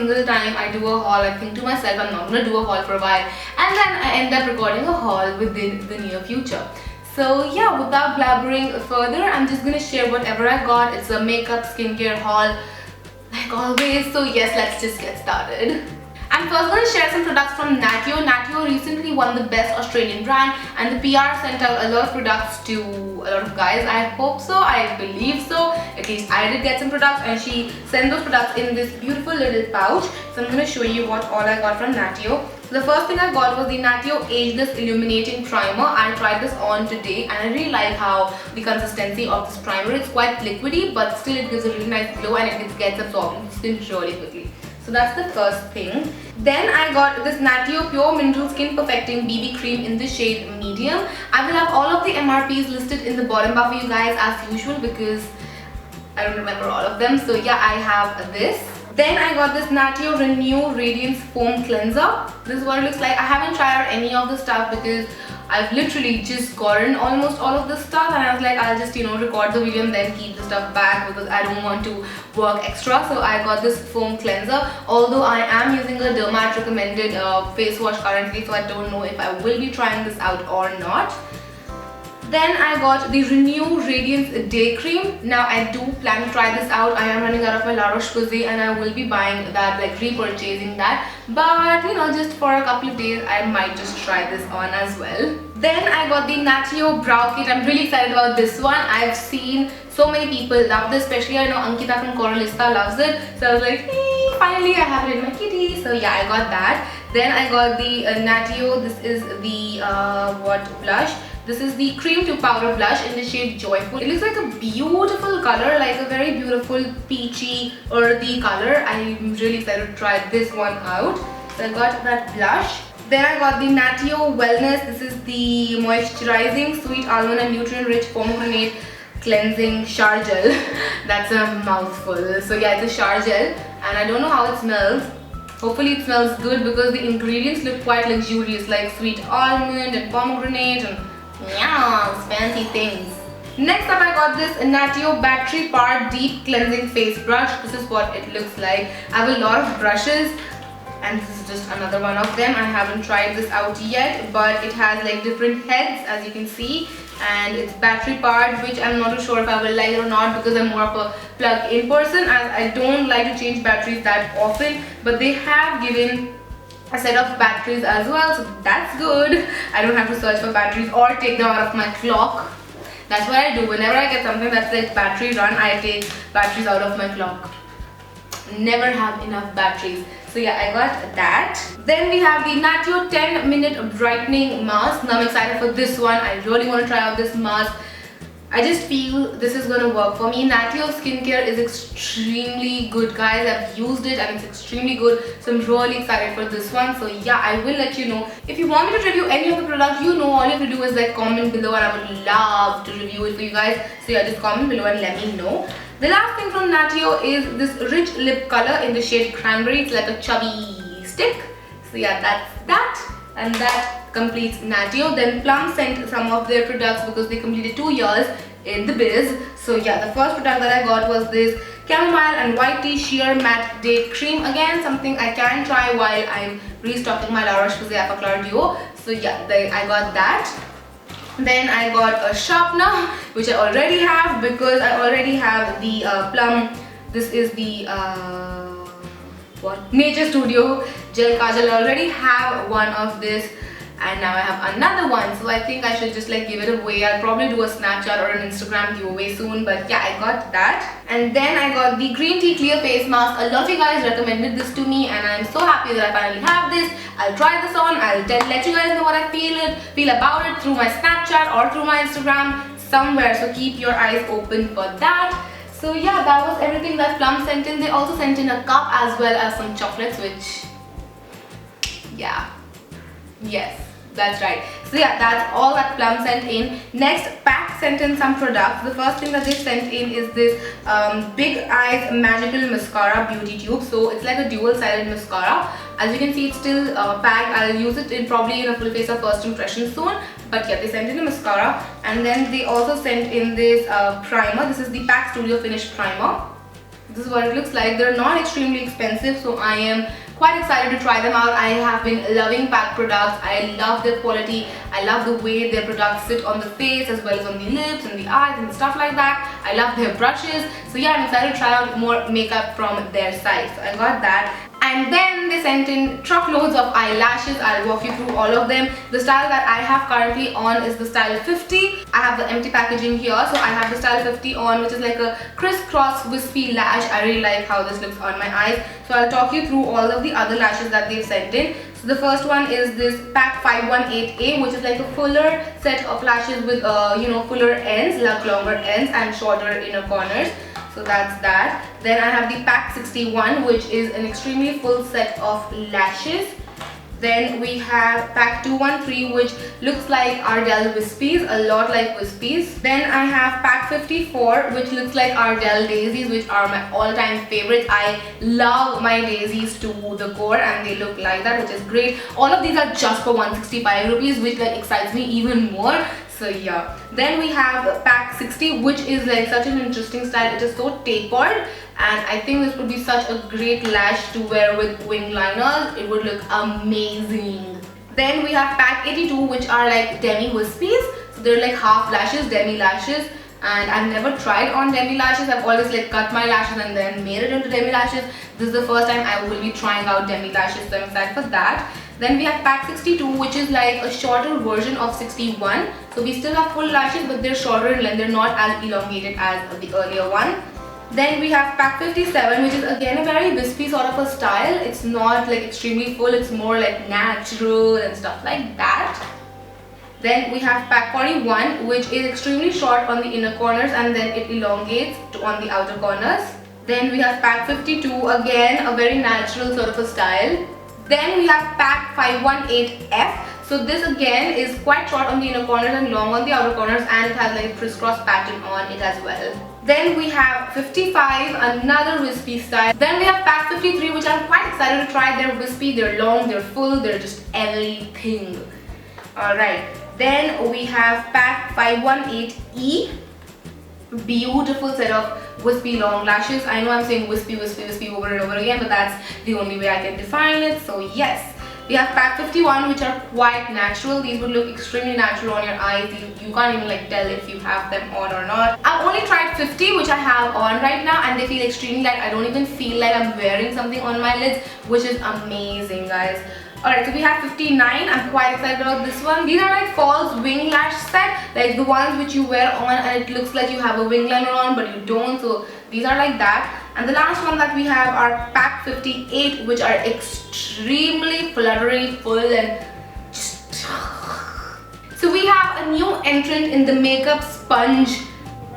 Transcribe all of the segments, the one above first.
single time I do a haul, I think to myself I'm not gonna do a haul for a while, and then I end up recording a haul within the near future. So yeah, without blabbering further, I'm just gonna share whatever I got. It's a makeup skincare haul like always. So yes, let's just get started. I'm first going to share some products from Natio. Natio recently won the best Australian brand, and the PR sent out a lot of products to a lot of guys. I hope so, I believe so. At least I did get some products, and she sent those products in this beautiful little pouch. So I'm going to show you what all I got from Natio. The first thing I got was the Natio Ageless Illuminating Primer. I tried this on today and I really like how the consistency of this primer is quite liquidy, but still it gives a really nice glow and it gets absorbed in the skin really quickly. So that's the first thing. Then I got this Natio Pure Mineral Skin Perfecting BB Cream in the shade Medium. I will have all of the MRPs listed in the bottom bar for you guys as usual because I don't remember all of them. So yeah, I have this. Then I got this Natio Renew Radiance Foam Cleanser. This is what it looks like. I haven't tried out any of the stuff because I've literally just gotten almost all of the stuff, and I was like, I'll just record the video and then keep the stuff back because I don't want to work extra. So I got this foam cleanser, although I am using a Dermat recommended face wash currently, so I don't know if I will be trying this out or not. Then I got the Renew Radiance Day Cream. Now I do plan to try this out. I am running out of my La Roche-Posay and I will be buying that, like repurchasing that. But just for a couple of days I might just try this on as well. Then I got the Natio Brow Kit. I'm really excited about this one. I've seen so many people love this, especially I know Ankita from Coralista loves it. So I was like, hey, finally I have it in my kitty. So yeah, I got that. Then I got the Natio, this is the blush. This is the Cream to Powder Blush in the shade Joyful. It looks like a beautiful color, like a very beautiful peachy earthy color. I'm really excited to try this one out. So I got that blush. Then I got the Natio Wellness. This is the Moisturizing Sweet Almond and Nutrient Rich Pomegranate Cleansing Shower Gel. That's a mouthful. So yeah, it's a shower gel and I don't know how it smells. Hopefully it smells good because the ingredients look quite luxurious, like sweet almond and pomegranate and yeah, fancy things. Next up I got this Natio Battery Powered Deep Cleansing Face Brush. This is what it looks like. I have a lot of brushes and this is just another one of them. I haven't tried this out yet, but it has like different heads as you can see, and it's battery powered, which I'm not too sure if I will like it or not because I'm more of a plug-in person and I don't like to change batteries that often, but they have given a set of batteries as well, so that's good. I don't have to search for batteries or take them out of my clock. That's what I do. Whenever I get something that's like battery run, I take batteries out of my clock. Never have enough batteries. So yeah, I got that. Then we have the Natio 10-minute brightening mask. Now I'm excited for this one. I really want to try out this mask. I just feel this is going to work for me. Natio skincare is extremely good, guys. I've used it and it's extremely good. So I'm really excited for this one. So yeah, I will let you know. If you want me to review any of the products, all you have to do is like comment below and I would love to review it for you guys. So yeah, just comment below and let me know. The last thing from Natio is this rich lip color in the shade Cranberry. It's like a chubby stick. So yeah, that's that. And that completes Natio. Then Plum sent some of their products because they completed 2 years in the biz. So yeah, the first product that I got was this Chamomile and White Tea Sheer Matte Day Cream. Again, something I can try while I'm restocking my La Roche-Posay Aquaclar Duo. So yeah, I got that. Then I got a sharpener, which I already have because I already have the Plum. This is the Nature Studio Gel Kajal. I already have one of this and now I have another one, so I think I should just like give it away. I'll probably do a Snapchat or an Instagram giveaway soon, but yeah, I got that. And then I got the Green Tea Clear Face Mask. A lot of you guys recommended this to me and I'm so happy that I finally have this. I'll try this on. I'll let you guys know what I feel about it through my Snapchat or through my Instagram somewhere, so keep your eyes open for that. So yeah, that was everything that Plum sent in. They also sent in a cup as well as some chocolates, which yeah, yes, that's right. So yeah, that's all that Plum sent in. Next, Pack sent in some products. The first thing that they sent in is this Big Eyes Magical Mascara Beauty Tube. So it's like a dual-sided mascara. As you can see, it's still packed. I'll use it probably in a full face of first impression soon. But yeah, they sent in a mascara. And then they also sent in this primer. This is the Pack Studio Finish Primer. this is what it looks like. They're not extremely expensive, so I am quite excited to try them out. I have been loving PAC products. I love their quality. I love the way their products sit on the face as well as on the lips and the eyes and stuff like that. I love their brushes. So yeah, I'm excited to try out more makeup from their site. So I got that. And then they sent in truckloads of eyelashes. I'll walk you through all of them. The style that I have currently on is the style 50. I have the empty packaging here, so I have the style 50 on, which is like a crisscross wispy lash. I really like how this looks on my eyes. So I'll talk you through all of the other lashes that they've sent in. So the first one is this PAC 518A, which is like a fuller set of lashes with fuller ends, like longer ends and shorter inner corners. So that's that. Then I have the PAC 61, which is an extremely full set of lashes. Then we have PAC 213, which looks like Ardell Wispies, a lot like Wispies. Then I have PAC 54, which looks like Ardell Daisies, which are my all-time favorites. I love my daisies to the core, and they look like that, which is great. All of these are just for 165 rupees, which like excites me even more. So yeah. Then we have PAC 60, which is like such an interesting style. It is so tapered, and I think this would be such a great lash to wear with wing liners. It would look amazing. Then we have PAC 82, which are like demi wispies. So they're like half lashes, demi lashes. And I've never tried on demi lashes. I've always like cut my lashes and then made it into demi lashes. This is the first time I will be trying out demi lashes, so I'm excited for that. Then we have PAC 62, which is like a shorter version of 61. So we still have full lashes, but they're shorter in length. They're not as elongated as the earlier one. Then we have PAC 57, which is again a very wispy sort of a style. It's not like extremely full. It's more like natural and stuff like that. Then we have PAC 41, which is extremely short on the inner corners and then it elongates on the outer corners. Then we have PAC 52, again a very natural sort of a style. Then we have PAC 518F. So this again is quite short on the inner corners and long on the outer corners, and it has like a crisscross pattern on it as well. Then we have 55, another wispy style. Then we have PAC 53, which I'm quite excited to try. They're wispy, they're long, they're full, they're just everything. Alright, then we have PAC 518E. Beautiful set of wispy long lashes. I know I'm saying wispy, wispy, wispy over and over again, but that's the only way I can define it. So yes. We have PAC 51, which are quite natural. These would look extremely natural on your eyes. You can't even like tell if you have them on or not. I've only tried 50, which I have on right now, and they feel extremely light. I don't even feel like I'm wearing something on my lids, which is amazing, guys. Alright, so we have 59. I'm quite excited about this one. These are like false wing lash set, like the ones which you wear on and it looks like you have a wing liner on, but you don't. So these are like that. And the last one that we have are PAC 58, which are extremely fluttery, full, and just... So we have a new entrant in the makeup sponge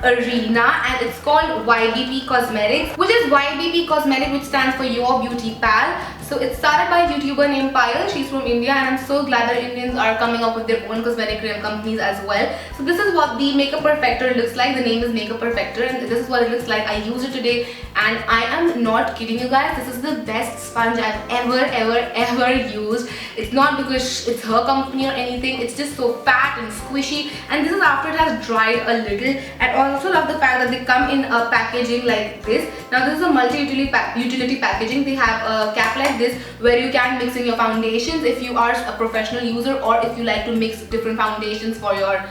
arena, and it's called YBP Cosmetics, which is YBP Cosmetic, which stands for Your Beauty Pal. So it's started by a YouTuber named Payal. She's from India, and I'm so glad that Indians are coming up with their own cosmetic cream companies as well. So this is what the Makeup Perfector looks like. The name is Makeup Perfector, and this is what it looks like. I used it today, and I am not kidding you guys. This is the best sponge I've ever used. It's not because it's her company or anything. It's just so fat and squishy, and this is after it has dried a little. And I also love the fact that they come in a packaging like this. Now this is a multi-utility packaging. They have a cap like this where you can mix in your foundations if you are a professional user, or if you like to mix different foundations for your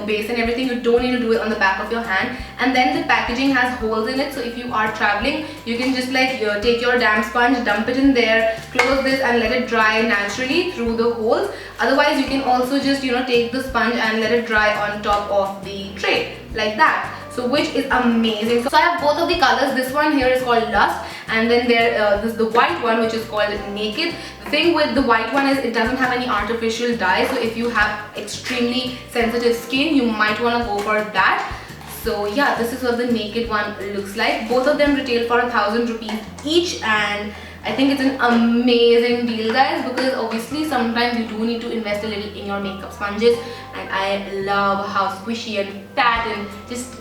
base and everything. You don't need to do it on the back of your hand. And then the packaging has holes in it, so if you are traveling, you can just like take your damp sponge, dump it in there, close this and let it dry naturally through the holes. Otherwise you can also just take the sponge and let it dry on top of the tray like that. So which is amazing. So I have both of the colors. This one here is called Lust, and then this is the white one, which is called Naked. The thing with the white one is it doesn't have any artificial dye, so if you have extremely sensitive skin, you might want to go for that. So yeah, this is what the Naked one looks like. Both of them retail for 1,000 rupees each, and I think it's an amazing deal, guys, because obviously sometimes you do need to invest a little in your makeup sponges, and I love how squishy and fat and just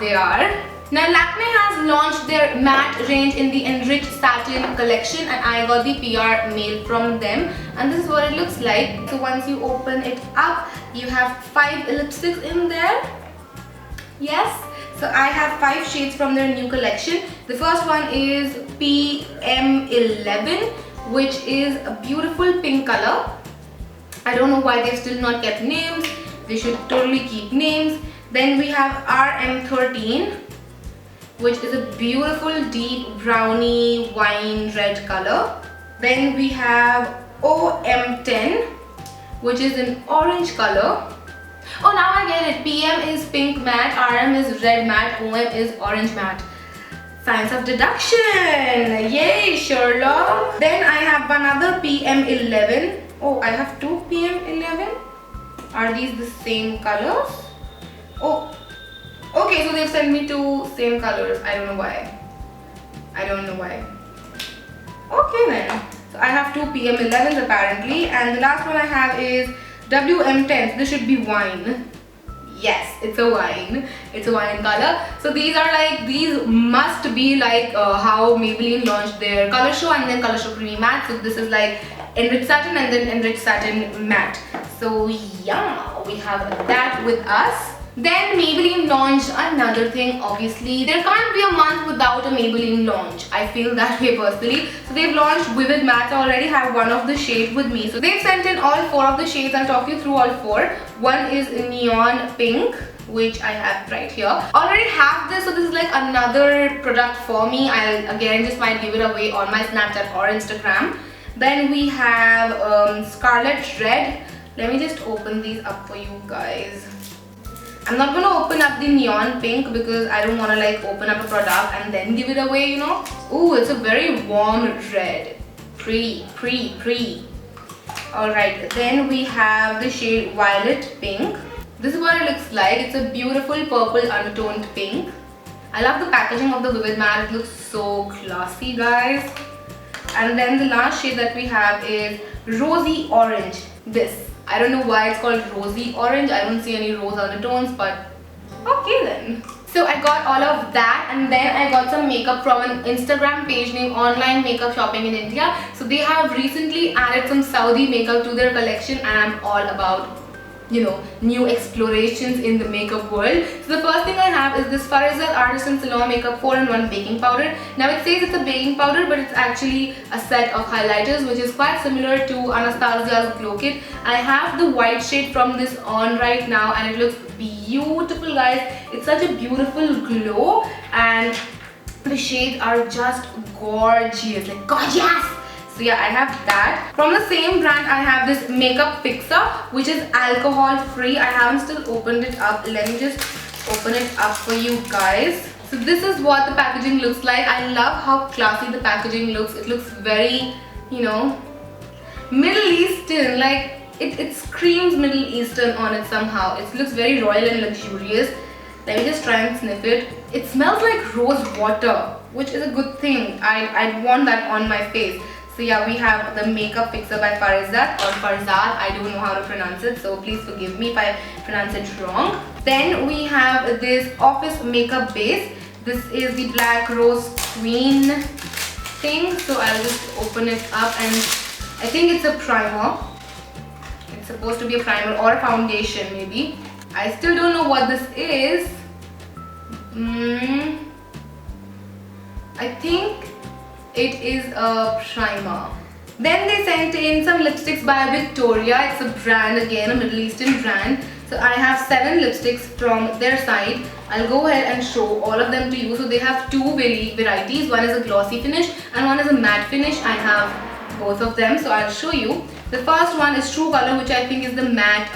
they are. Now Lakme has launched their matte range in the Enriched Satin collection, and I got the PR mail from them, and this is what it looks like. So once you open it up, you have 5 lipsticks in there. Yes, So I have 5 shades from their new collection. The first one is PM11, which is a beautiful pink color. I don't know why they've still not kept names. They should totally keep names. Then we have RM13, which is a beautiful deep brownie wine red color. Then we have OM10, which is an orange color. Oh, now I get it. PM is pink matte, RM is red matte, OM is orange matte. Science of deduction! Yay, Sherlock! Then I have another PM11. Oh, I have 2 PM11. Are these the same colors? Oh, okay, so they've sent me 2 same colors. I don't know why. Okay then. So I have 2 PM11s apparently, and the last one I have is WM10. So this should be wine. Yes, it's a wine. It's a wine color. So these must be like how Maybelline launched their Color Show and then Color Show Creamy Matte. So this is like Enriched Satin and then Enriched Satin Matte. So yeah, we have that with us. Then Maybelline launched another thing. Obviously, there can't be a month without a Maybelline launch. I feel that way personally. So they've launched Vivid Matte. I already have one of the shades with me. So they've sent in all 4 of the shades. I'll talk you through all 4. One is Neon Pink, which I have right here. Already have this, so this is like another product for me. I'll again just might give it away on my Snapchat or Instagram. Then we have Scarlet Red. Let me just open these up for you guys. I'm not gonna open up the Neon Pink because I don't wanna like open up a product and then give it away, you know. Ooh, it's a very warm red. Pretty. Alright, then we have the shade Violet Pink. This is what it looks like. It's a beautiful purple undertoned pink. I love the packaging of the Vivid Matte. It looks so classy, guys. And then the last shade that we have is Rosy Orange. This. I don't know why it's called Rosy Orange. I don't see any rose undertones, but okay then. So I got all of that, and then I got some makeup from an Instagram page named Online Makeup Shopping in India. So they have recently added some Saudi makeup to their collection, and I'm all about, you know, new explorations in the makeup world. So the first thing I have is this Farizad Artisan Salon Makeup 4-in-1 baking powder. Now it says it's a baking powder, but it's actually a set of highlighters, which is quite similar to Anastasia's Glow Kit. I have the white shade from this on right now, and it looks beautiful, guys. It's such a beautiful glow, and the shades are just gorgeous, like gorgeous. So yeah, I have that. From the same brand, I have this Makeup Fixer, which is alcohol free. I haven't still opened it up. Let me just open it up for you guys. So this is what the packaging looks like. I love how classy the packaging looks. It looks very, you know, Middle Eastern. Like it screams Middle Eastern on it somehow. It looks very royal and luxurious. Let me just try and sniff it. It smells like rose water, which is a good thing. I'd want that on my face. So yeah, we have the Makeup Fixer by Farizad or Farzad. I don't know how to pronounce it, so please forgive me if I pronounce it wrong. Then we have this Office Makeup Base. This is the Black Rose Queen thing. So I'll just open it up, and I think it's a primer. It's supposed to be a primer or a foundation maybe. I still don't know what this is. I think it is a primer. Then they sent in some lipsticks by Victoria. It's a brand, again a Middle Eastern brand. So I have 7 lipsticks from their side. I'll go ahead and show all of them to you. So they have 2 varieties. One is a glossy finish and one is a matte finish. I have both of them, so I'll show you. The first one is True Color, which I think is the matte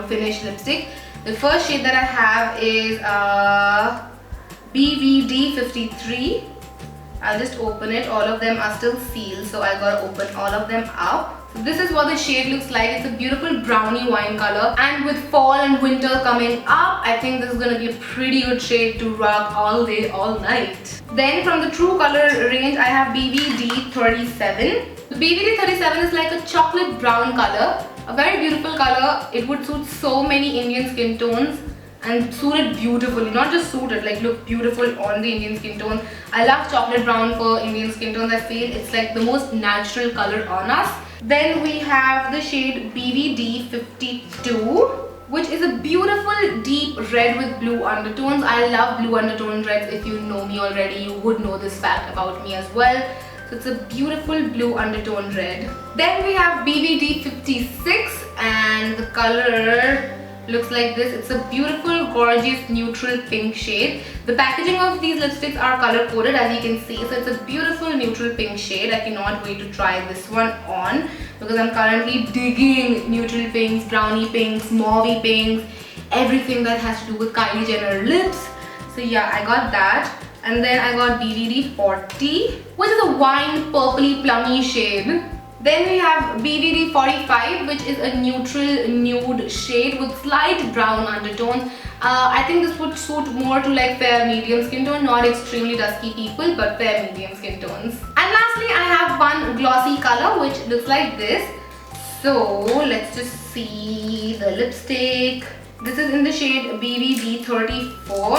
finish lipstick. The first shade that I have is BVD 53. I'll just open it. All of them are still sealed, so I gotta open all of them up. So this is what the shade looks like. It's a beautiful brownie wine color, and with fall and winter coming up, I think this is gonna be a pretty good shade to rock all day, all night. Then from the True Color range, I have BVD 37. The BVD 37 is like a chocolate brown color, a very beautiful color. It would suit so many Indian skin tones and suit it beautifully. Not just suit it, like look beautiful on the Indian skin tone. I love chocolate brown for Indian skin tones. I feel it's like the most natural color on us. Then we have the shade BVD 52. which is a beautiful deep red with blue undertones. I love blue undertone reds. If you know me already, you would know this fact about me as well. So it's a beautiful blue undertone red. Then we have BVD 56 and the color looks like this. It's a beautiful, gorgeous, neutral pink shade. The packaging of these lipsticks are color coded, as you can see. So it's a beautiful neutral pink shade. I cannot wait to try this one on because I'm currently digging neutral pinks, brownie pinks, mauve pinks, everything that has to do with Kylie Jenner lips. So yeah, I got that. And then I got BVD 40, which is a wine purpley plummy shade. Then we have BVD 45, which is a neutral nude shade with slight brown undertones. I think this would suit more to like fair medium skin tone, not extremely dusky people, but fair medium skin tones. And lastly, I have one glossy color which looks like this. So let's just see the lipstick. This is in the shade BVD 34.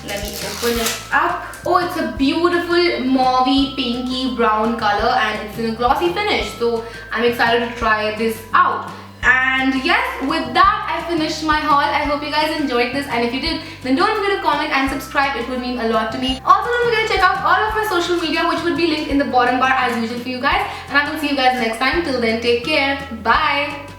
Let me open it up. Oh, it's a beautiful mauve pinky brown color and it's in a glossy finish. So I'm excited to try this out. And yes, with that I finished my haul. I hope you guys enjoyed this, and if you did, then don't forget to comment and subscribe. It would mean a lot to me. Also, don't forget to check out all of my social media, which would be linked in the bottom bar as usual for you guys. And I will see you guys next time. Till then, take care. Bye.